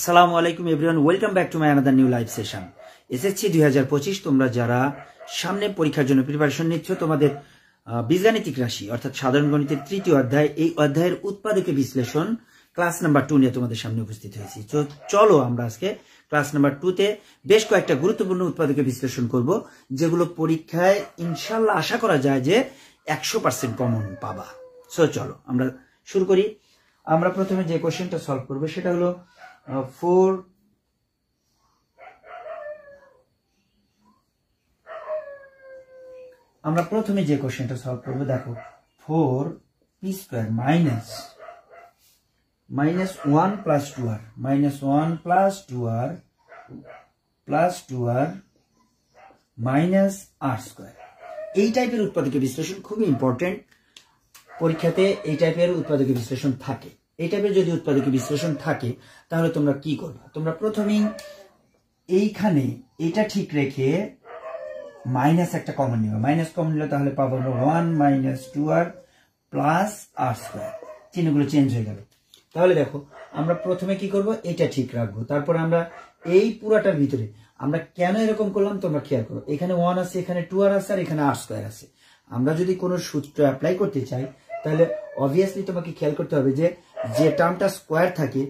আসসালামু আলাইকুম everyone, welcome back to my another new live session. SSC 2025 তোমরা যারা সামনে পরীক্ষার জন্য প্রিপারেশন নিচ্ছ, তোমাদের বীজগাণিতিক রাশি অর্থাৎ সাধারণ গণিতের তৃতীয় অধ্যায়, এই অধ্যায়ের উৎপাদকে বিশ্লেষণ ক্লাস নাম্বার 2 নিয়ে তোমাদের সামনে উপস্থিত হয়েছি। তো চলো আমরা আজকে ক্লাস নাম্বার 2তে বেশ কয়েকটা গুরুত্বপূর্ণ উৎপাদকে বিশ্লেষণ করব, যেগুলো পরীক্ষায় ইনশাল্লাহ আশা করা যায় যে 100% কমন পাবা। সো চলো আমরা শুরু করি। আমরা প্রথমে যে কোশ্চেনটা সলভ করবো সেটা হলো 4 আমরা প্রথমে যে কোশ্চেনটা সলভ করবো, দেখো 4p square minus 1 plus 2r minus r square. এই টাইপের উৎপাদকে বিশ্লেষণ খুবই ইম্পর্টেন্ট, পরীক্ষাতে এই টাইপের উৎপাদকে বিশ্লেষণ থাকে। এই টাইপের যদি উৎপাদকে বিশ্লেষণ থাকে তাহলে তোমরা কি করবে? তোমরা প্রথমেই এইখানে এটা ঠিক রেখে মাইনাস একটা কমন নিবে। মাইনাস কমন নিলে তাহলে পাবো 1 minus 2r plus r square. চিহ্নগুলো চেঞ্জ হয়ে গেল। তাহলে দেখো আমরা প্রথমে কি করব, এটা ঠিক রাখবো। তারপরে আমরা এই পুরাটার ভিতরে আমরা কেন এরকম করলাম তোমরা খেয়াল করো, এখানে 1 আছে, এখানে 2r আছে, আর এখানে r স্কয়ার আছে। আমরা যদি কোনো সূত্র অ্যাপ্লাই করতে চাই তাহলে অবভিয়াসলি তোমাকে খেয়াল করতে হবে যে যে টার্মটা স্কয়ার থাকে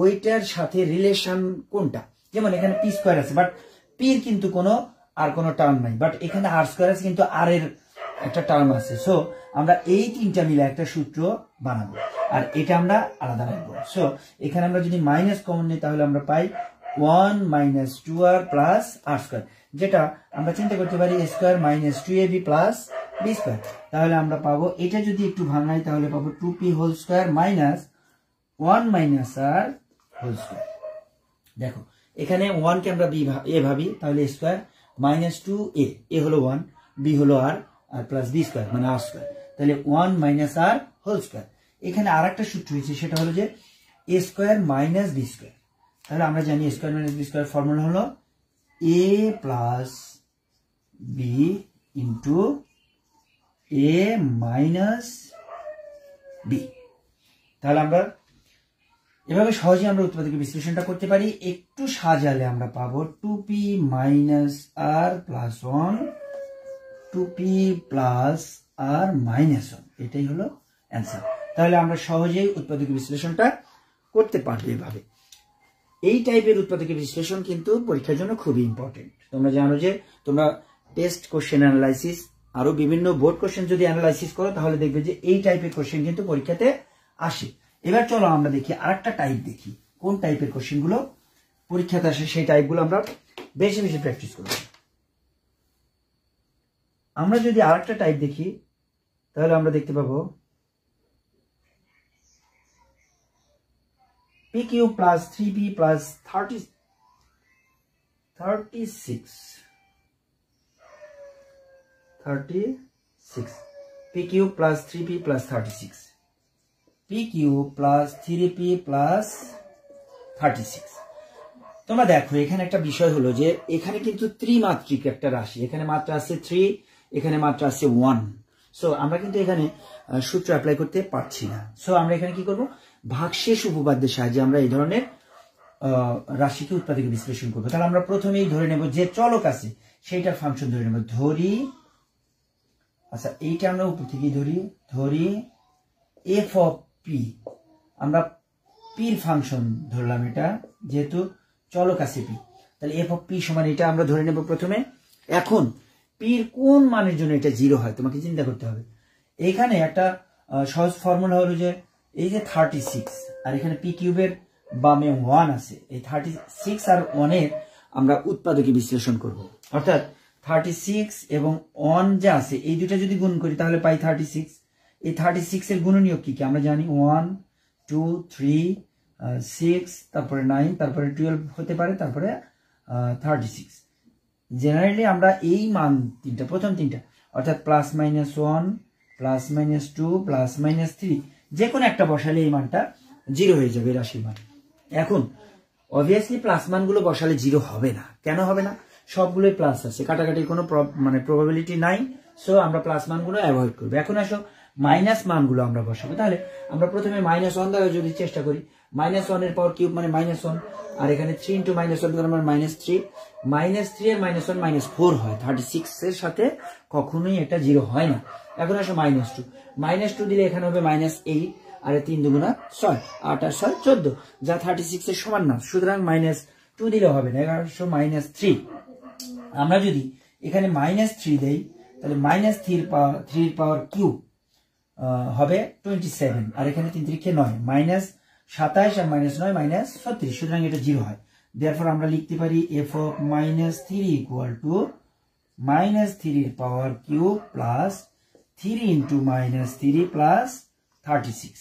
ওইটার সাথে রিলেশন কোনটা। যেমন এখানে p স্কয়ার আছে, বাট p এর কিন্তু কোনো আর কোনো টার্ম নাই, বাট এখানে r স্কয়ার আছে কিন্তু r এর একটা টার্ম আছে। সো আমরা এই তিনটা মিলে একটা সূত্র বানাবো, আর এটা আমরা আলাদা রাখবো। সো এখানে আমরা যদি মাইনাস কমন নিই তাহলে আমরা পাই 1 minus 2r plus r square, যেটা আমরা চিন্তা করতে পারি a square minus 2ab plus b square. তাহলে আমরা পাবো, এটা যদি একটু ভাঙাই তাহলে পাবো 2p whole square minus 1 minus r whole square. দেখো এখানে 1 কে আমরা a ভাবি, তাহলে a square minus 2a, a হলো 1, b হলো r, আর প্লাস b স্কয়ার মানে r স্কয়ার। তাহলে 1 মাইনাস r হোল স্কয়ার। এখানে আরেকটা সূত্র হয়েছে, সেটা হলো যে a square minus b square. তাহলে আমরা জানি a square minus b square formula হলো a plus b into a minus b। তাহলে আমরা এভাবে সহজে আমরা উৎপাদকে বিশ্লেষণটা করতে পারি। একটু সাজালে আমরা পাবো 2p minus r plus 1, 2p plus r minus 1। এটাই হলো অ্যান্সার। তাহলে আমরা সহজেই উৎপাদকে বিশ্লেষণটা করতে পারবো এভাবে। এই টাইপের উৎপাদকে বিশ্লেষণ কিন্তু পরীক্ষার জন্য খুবই ইম্পর্টেন্ট। তোমরা জানো যে তোমরা টেস্ট কোশ্চেন অ্যানালাইসিস আরো বিভিন্ন বোর্ড কোশ্চেন যদি অ্যানালাইসিস করো তাহলে দেখবে যে এই টাইপের কোশ্চেন কিন্তু পরীক্ষাতে আসে। এবার চলো আমরা দেখি আরেকটা টাইপ, দেখি কোন টাইপের কোশ্চেন গুলো পরীক্ষাতে আসে, সেই টাইপগুলো আমরা বেশি বেশি প্র্যাকটিস করব। আমরা যদি আরেকটা টাইপ দেখি তাহলে আমরা দেখতে পাবো pq plus 3p plus 36 pq plus 3p plus 36, pq plus 3p plus 36। তোমরা দেখো এখানে একটা বিষয় হলো যে এখানে কিন্তু ত্রিমাত্রিক একটা রাশি, এখানে মাত্রা আছে 3, এখানে মাত্রা আছে 1। সো আমরা কিন্তু এখানে সূত্র অ্যাপ্লাই করতে পারছি না। সো আমরা এখানে কি করব, ভাগশেষ উপপাদ্যের সাহায্যে আমরা এই ধরনের রাশিকে উৎপাদকে বিশ্লেষণ করবো। তাহলে আমরা প্রথমেই ধরে নেব যে চলক আছে সেইটার ফাংশন ধরে নেব। ধরি, আচ্ছা এইটা আমরা উপর থেকে ধরি f অফ p, আমরা পির ফাংশন ধরলাম, এটা যেহেতু চলক আছে p, তাহলে f অফ p সমান এটা আমরা ধরে নেব প্রথমে। এখন পির কোন মানের জন্য এটা 0 হয় তোমাকে চিন্তা করতে হবে। এখানে একটা সহজ ফর্মুলা হলো যে এই যে 36 আর এখানে p কিউবের বামে 1 আছে, এই 36 আর 1 এর আমরা উৎপাদকে বিশ্লেষণ করব। অর্থাৎ 36 এবং 1 যা আছে এই দুটো যদি গুণ করি তাহলে পাই 36। এই 36 এর গুণনীয়ক কি কি আমরা জানি, 1 2 3 6 তারপরে 9 তারপরে 12 হতে পারে, তারপরে 36। জেনারেলি আমরা এই মান তিনটা, প্রথম তিনটা অর্থাৎ plus minus 1 plus minus 2 plus minus 3 যে কোনো একটা বসালে এই মানটা 0 হয়ে যাবে রাশির মান। এখন অবভিয়াসলি প্লাস মানগুলো বসালে 0 হবে না। কেন হবে না? সবগুলোই প্লাস আছে, কাটাকাটির কোনো প্রবাবিলিটি নাই। সো আমরা প্লাস মানগুলো অ্যাভয়েড করবো। এখন আসো মাইনাস মানগুলো আমরা বসাবো। তাহলে আমরা প্রথমে -1 দ্বারা যদি চেষ্টা করি -1 এর পাওয়ার কিউব মানে -1, আর এখানে 3 × -1 মানে -3, -3 এর -1 -4 হয়। 36 এর সাথে কখনোই এটা 0 হয় না। এখন আসো -2, -2 দিলে এখানে হবে -8, আর 3 দুগুণা 6, 8 আর 6 14, যা 36 এর সমান না, সুতরাং -2 দিলে হবে না। এখানে আসো -3। আমরা যদি এখানে -3 দেই তাহলে -3 এর পাওয়ার কিউব হবে 27, আর এখানে 3 × 3 9, -27 আর -9 -36, সুতরাং এটা 0 হয়। therefore আমরা লিখতে পারি f of -3 equal to -3 এর পাওয়ার কিউব প্লাস 3 × -3 প্লাস 36।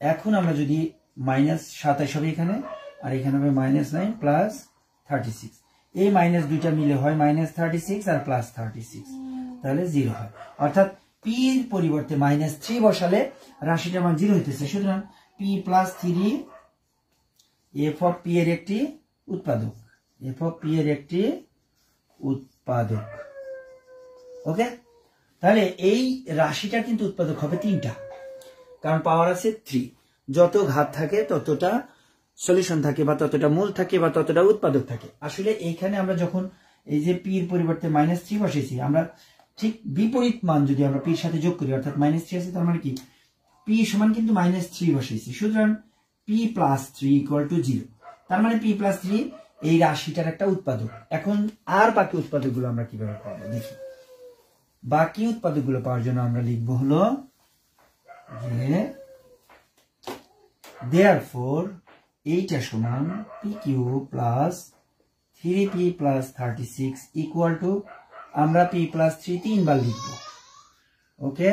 এখন আমরা যদি -27 হবে এখানে, আর এখানে হবে -9 প্লাস 36, এই মাইনাস দুইটা মিলে হয় -36 আর প্লাস 36, তাহলে 0 হয়। অর্থাৎ p এর পরিবর্তে -3 বসালে রাশিটার মান 0 হইতেছে। সুতরাং p + 3 f of p এর একটি উৎপাদক, f of p এর একটি উৎপাদক। ওকে, তাহলে এই রাশিটা কিন্তু উৎপাদক হবে 3টা, কারণ পাওয়ার আছে 3। যত ঘাত থাকে ততটা সলিউশন থাকে, বা ততটা মূল থাকে, বা ততটা উৎপাদক থাকে। আসলে এইখানে আমরা যখন এই যে p এর পরিবর্তে -3 বসেছি, আমরা ঠিক বিপরীত মান যদি আমরা p এর সাথে যোগ করি, অর্থাৎ -3 আছে, তার মানে কি p সমান কিন্তু -3 বসেছি। সুতরাং p + 3 = 0, তার মানে p + 3 এই রাশিটার একটা উৎপাদক। এখন আর বাকি উৎপাদকগুলো আমরা কিভাবে পাবো দেখি। বাকি উৎপাদকগুলো পাওয়ার জন্য আমরা লিখব হলো যে therefore এইটা সমান pq plus 3p plus 36 equal to, আমরা p + 3 3বার লিখব। ওকে,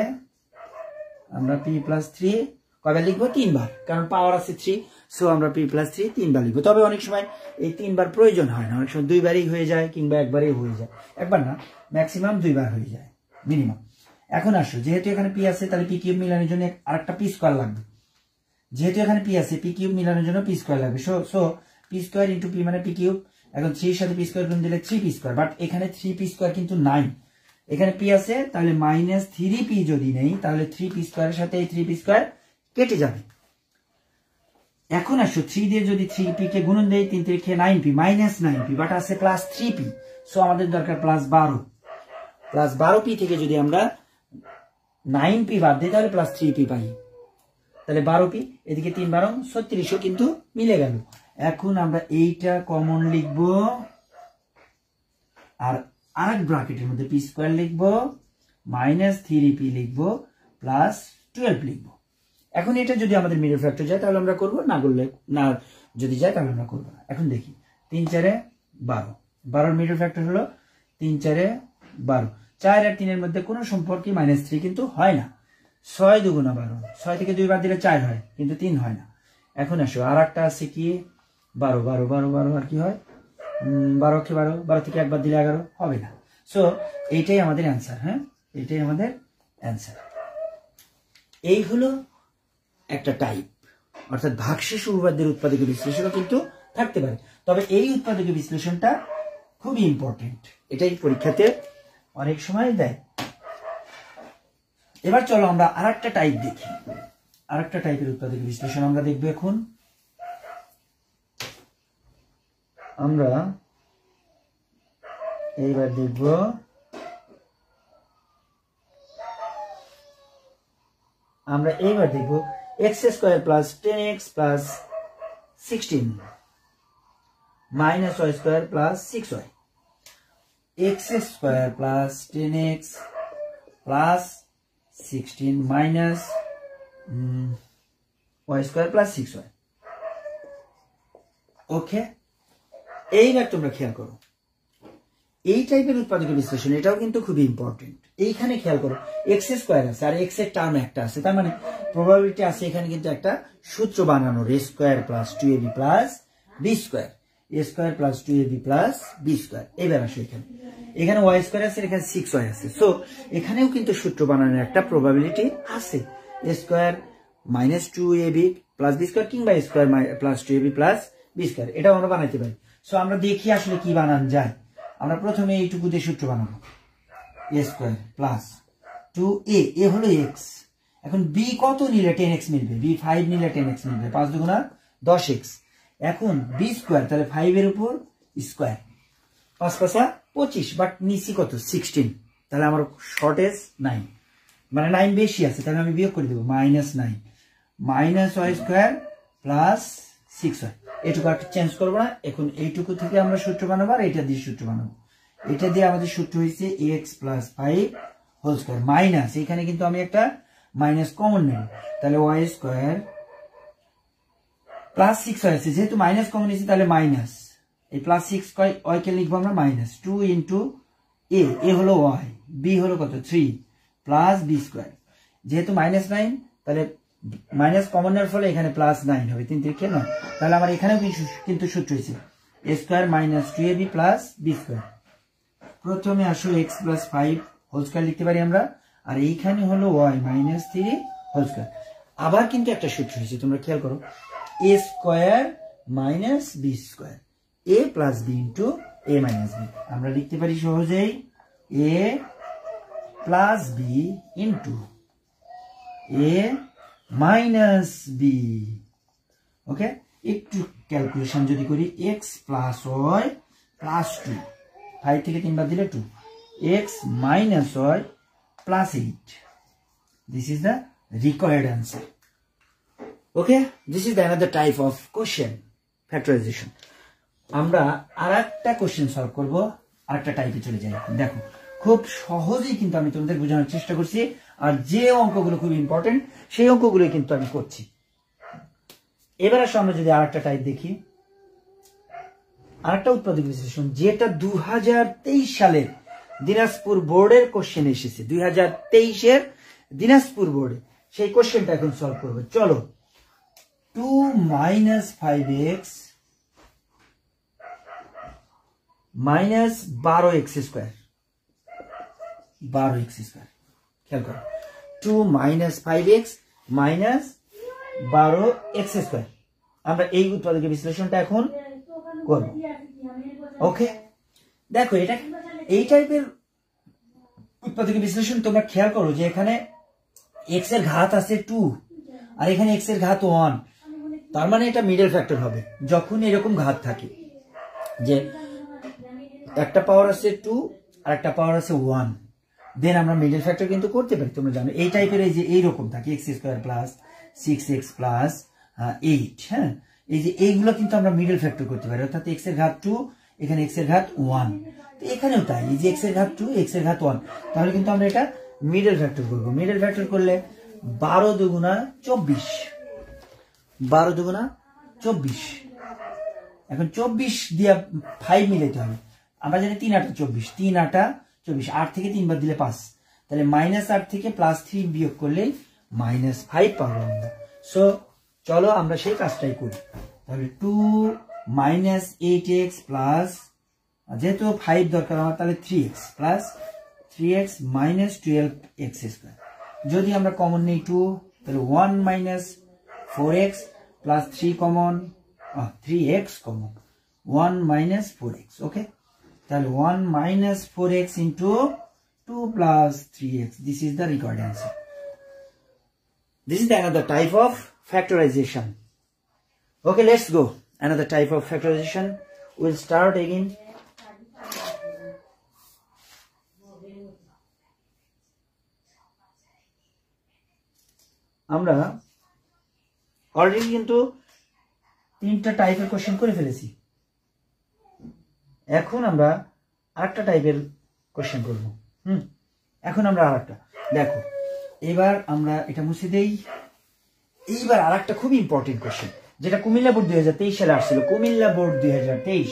আমরা p + 3 কয়বার লিখবো? 3বার, কারণ পাওয়ার আছে 3, সো আমরা p + 3 3বার লিখবো। তবে অনেক সময় এই 3বার প্রয়োজন হয় না, অনেক সময় 2বারই হয়ে যায়, কিংবা একবারই হয়ে যায়। একবার না, ম্যাক্সিমাম 2বার হয়ে যায় মিনিমাম। এখন আসো, যেহেতু এখানে p আছে, তাহলে p কিউব মিলানোর জন্য আরেকটা p স্কয়ার লাগবে। যেহেতু এখানে p আছে, p কিউব মিলানোর জন্য p স্কয়ার লাগবে। সো p স্কয়ার × p মানে p কিউব। এখন 3 এর সাথে p স্কয়ার গুণ দিলে 3p স্কয়ার, বাট এখানে 3p স্কয়ার কিন্তু নাই। এখানে p আছে, তাহলে -3p যদি নেই, তাহলে 3p স্কয়ারের সাথে এই 3p স্কয়ার কেটে যাবে। এখন আসো, 3 দিয়ে যদি 3p কে গুণন দেই, 3 × 3 9p, -9p, বাট আছে +3p, সো আমাদের দরকার +12। +12p থেকে যদি আমরা 9p বাদ দিই, তাহলে +3p পাই, তাহলে 12p, এদিকে 3 × 12 = 36, কিন্তু মিলে গেল। এখন আমরা এইটা কমন লিখব, আর আরেক ব্র্যাকেটের মধ্যে p স্কয়ার লিখব, -3p লিখব, +12 লিখব। এখন এটা যদি আমাদের মিডল ফ্যাক্টর যায় তাহলে আমরা করব, না করলে না, যদি যায় তাহলে আমরা করব না। এখন দেখি 3 × 4 = 12, 12 মিডল ফ্যাক্টর হলো 3 × 4 = 12। 4 আর 3 এর মধ্যে কোনো সম্পর্কই -3 কিন্তু হয় না। 6 × 2 = 12, 6 থেকে 2 বাদ দিলে 4 হয়, কিন্তু 3 হয় না। এখন আসো, আর একটা আছে কি 12, 12, 12, 12 আর কি হয় 12 × 12, 12 থেকে 1 বাদ দিলে 11 হবে না। সো এইটাই আমাদের অ্যান্সার। হ্যাঁ, এইটাই আমাদের অ্যান্সার। এই হলো একটা টাইপ, অর্থাৎ ভাগশেষ উপপাদ্যের উৎপাদক বিশ্লেষণও কিন্তু থাকতে পারে। তবে এই উৎপাদক বিশ্লেষণটা খুবই ইম্পর্টেন্ট, এটাই পরীক্ষাতে অনেক সময় দেয়। এবার চলো আমরা আরেকটা টাইপ দেখি। আরেকটা টাইপের উৎপাদক বিশ্লেষণ আমরা দেখব। এখন আমরা এইবার দেখব x² + 10x + 16 -y² + 6y। x² + 10x + 16 -y² + 6y। ওকে, এইবার তোমরা খেয়াল করো, এই টাইপের উৎপাদক বিশ্লেষণ এটাও কিন্তু খুবই ইম্পর্টেন্ট। এইখানে খেয়াল করো, x² আছে আর x এর টার্ম একটা আছে, তার মানে প্রবাবিলিটি আছে এখানে কিন্তু একটা সূত্র বানানোর, a² + 2ab + b², a² + 2ab + b²। এবার আসো, এখানে y² আছে, এখানে 6y আছে, সো এখানেও কিন্তু সূত্র বানানোর একটা প্রবাবিলিটি আছে, a² - 2ab + b² কিংবা a² + 2ab + b², এটাও আমরা বানাইতে পারি। সো আমরা দেখি আসলে কি বানান যায়। আমরা প্রথমে এইটুকু দিয়ে সূত্র বানাবো, a² + 2a, হলো x। এখন b কত নিলে 10x মিলবে? b 5 নিলে 10x মিলবে, 5 × 2 = 10x। এখন বি স্কোয়ার, তাহলে 5 এর উপর স্কোয়ার, 5 5 25, বাট নিচি কত 16, তাহলে আমার শর্টেজ 9, মানে 9 বেশি আছে, তাহলে আমি বিয়োগ করে দেবো -9 minus Y square plus 6y। এটুকু আর চেঞ্জ করবো না, এখন এইটুকু থেকে আমরা সূত্র বানাবো আর এটা দিয়ে সূত্র বানাবো। এটা দিয়ে আমাদের সূত্র হয়েছে x plus 5 whole square minus, এখানে কিন্তু আমি একটা মাইনাস কমন নেব, তাহলে ওয়াই স্কোয়ার প্লাস 6y আছে, যেহেতু মাইনাস কমন নিয়েছি তাহলে মাইনাস, এই প্লাস 6y কে লিখবো আমরা মাইনাস 2 ইন্টু এ হলো ওয়াই, বি হলো কত 3 প্লাস বি স্কোয়ার, যেহেতু -9 তাহলে মাইনাস কমন নেওয়ার ফলে এখানে +9 হবে, 3 3 9, তাহলে আমার এখানেও কিন্তু সূত্র হয়েছে a square minus 2ab plus b square. প্রথমে আসলে x প্লাস 5 হোল স্কোয়ার লিখতে পারি আমরা, আর এইখানে হলো y মাইনাস 3 হোল স্কোয়ার। আবার কিন্তু একটা সূত্র হয়েছে, তোমরা খেয়াল করো, a square minus B square, a plus B into a minus B. আমরা লিখতে পারি সহজেই a plus B into a minus B. Okay, একটু ক্যালকুলেশন যদি করি, x প্লাস ওয়াই প্লাস 2, 5 থেকে 3 বাদ দিলে 2, x minus y plus 8, this is the required answer. Okay, this is the another type of question, factorization. আমরা আরেকটা question solve করব, আরেকটা টাইপে চলে যাই। দেখো খুব সহজেই কিন্তু আমি তোমাদের বোঝানোর চেষ্টা করছি, আর যে অঙ্কগুলো খুব ইম্পর্টেন্ট সেই অঙ্কগুলো কিন্তু আমি করছি। এবার আসলে আমরা যদি আরেকটা টাইপ দেখি, আরেকটা উৎপাদক বিশ্লেষণ, যেটা 2023 সালের দিনাজপুর বোর্ডের কোশ্চেন এসেছে, 2023 দিনাজপুর বোর্ডে, সেই কোশ্চেনটা এখন সলভ করবো। চলো, 2 minus 5x minus 12x square, 12x square, খেয়াল করো, 2 minus 5x minus 12x square. আমরা এই উৎপাদকের বিশ্লেষণটা এখন করব। ওকে, দেখো এটা এই টাইপের উৎপাদকের বিশ্লেষণ তোমরা খেয়াল করো যে এখানে x এর ঘাত আছে 2 আর এখানে x এর ঘাত 1, তার মানে এটা মিডল ফ্যাক্টর হবে। যখন এরকম ঘাত থাকে যে একটা পাওয়ার আছে 2 আর একটা পাওয়ার আছে 1, দেন আমরা মিডল ফ্যাক্টর কিন্তু করতে পারি। তোমরা জানো এই টাইপের এই যে এইরকম থাকে x square plus 6x plus 8, হ্যাঁ, এই যে এইগুলো কিন্তু আমরা মিডল ফ্যাক্টর করতে পারি, অর্থাৎ x এর ঘাত 2, এখানে x এর ঘাত 1, তো এখানেও তাই, এই যে x এর ঘাত 2 x এর ঘাত 1, তাহলে কিন্তু আমরা এটা মিডল ফ্যাক্টর করব। মিডল ফ্যাক্টর করলে 12 দুগুণা 24, 12 দুগুণা 24, এখন 24 দিয়ে 5 মিলাইতে হবে। আমরা জানি 3 8 24, 3 8 24, 8 থেকে 3 বাদ দিলে 5, তাহলে -8 থেকে +3 বিয়োগ করলে -5 পাবো আমরা। সো চলো আমরা সেই কাজটাই করি। তাহলে 2 মাইনাস 8x প্লাস, যেহেতু 5 দরকার আমার, তাহলে 3x plus 3x minus 12x square. যদি আমরা কমন নেই 2, তাহলে 1 minus 4x plus 3 common, 3x common, 1 minus 4x। ওকে, তাহলে 1 minus 4x into 2 plus 3x, this is the required answer. This is another type of factorization. Okay, let's go. Another type of factorization. We'll start again. আমরা already কিন্তু 3টা টাইপের question করে ফেলেছি, এখন আমরা আরেকটা টাইপের কোশ্চেন করব। এখন আমরা আরেকটা দেখো, এবার আমরা এটা মুছে দেই। এইবার আরেকটা খুব ইম্পর্টেন্ট কোশ্চেন, যেটা কুমিল্লা বোর্ড 2023 সালে আসছিল। কুমিল্লা বোর্ড 2023,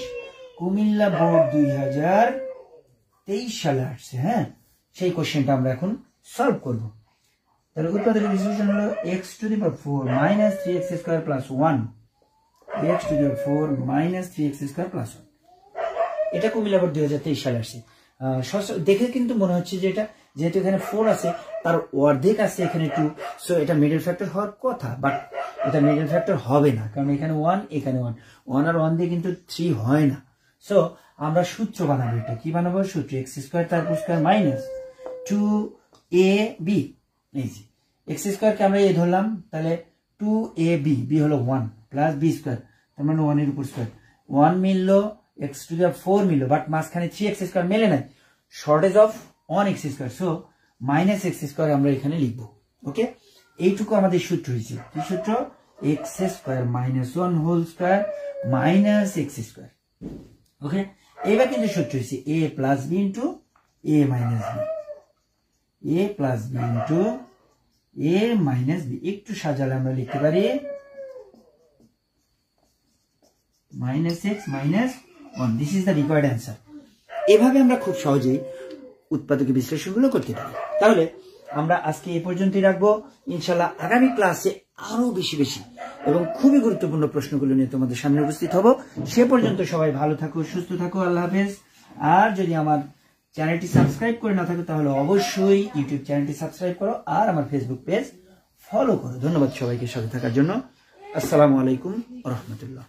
কুমিল্লা বোর্ড 2023 সালে আসছে, হ্যাঁ, সেই কোশ্চেনটা আমরা এখন সলভ করব। তাহলে উৎপাদকের বিশ্লেষণ হলো x to the power 4 minus 3x square plus 1, x to the power 4 minus 3x square plus 1। এটা কুমিল্লা বোর্ড 2023 সালে আসছে। দেখে কিন্তু মনে হচ্ছে যে এটা, যেহেতু এখানে 4 আছে, তার অর্ধেক আছে এখানে 2, সো এটা মিডল ফ্যাক্টর হওয়ার কথা, বাট এটা মিডল ফ্যাক্টর হবে না, কারণ এখানে 1 এখানে 1, 1 আর 1 দিয়ে কিন্তু 3 হয় না। সো আমরা সূত্র বানাবো। এটা কি বানাবো? সূত্র x স্কোয়ার তারপর স্কোয়ার মাইনাস 2ab, এই যে x স্কোয়ারকে আমরা a ধরলাম, তাহলে 2ab, b হলো 1, প্লাস বি স্কোয়ার, তার মানে 1 এর উপর স্কোয়ার। 1 মিললো, এক্স টু দ্য 4 মিললো, বাট মাঝখানে 3x স্কোয়ার মেলে নাই, shortage of 1x square, so minus X square আমরা এখানে লিখবো। ওকে, এইটুকু আমাদের সূত্র হয়েছে। কি সূত্র? X square minus 1 whole square minus X square. Okay, এবার কিন্তু সূত্র হয়েছে A plus B into A minus B, A plus B into A minus B. একটু সাজালে আমরা লিখতে পারি minus X minus 1, this is the required answer. এভাবে আমরা খুব সহজেই উৎপাদকের বিশ্লেষণগুলো করতে পারি। তাহলে আমরা আজকে এই পর্যন্তই রাখবো। ইনশাল্লাহ আগামী ক্লাসে আরো বেশি বেশি এবং খুবই গুরুত্বপূর্ণ প্রশ্নগুলো নিয়ে তোমাদের সামনে উপস্থিত হব। সে পর্যন্ত সবাই ভালো থাকো, সুস্থ থাকো, আল্লাহ হাফেজ। আর যদি আমার চ্যানেলটি সাবস্ক্রাইব করে না থাকো তাহলে অবশ্যই ইউটিউব চ্যানেলটি সাবস্ক্রাইব করো আর আমার ফেসবুক পেজ ফলো করো। ধন্যবাদ সবাইকে সাথে থাকার জন্য। আসসালামু আলাইকুম ওয়া রাহমাতুল্লাহ।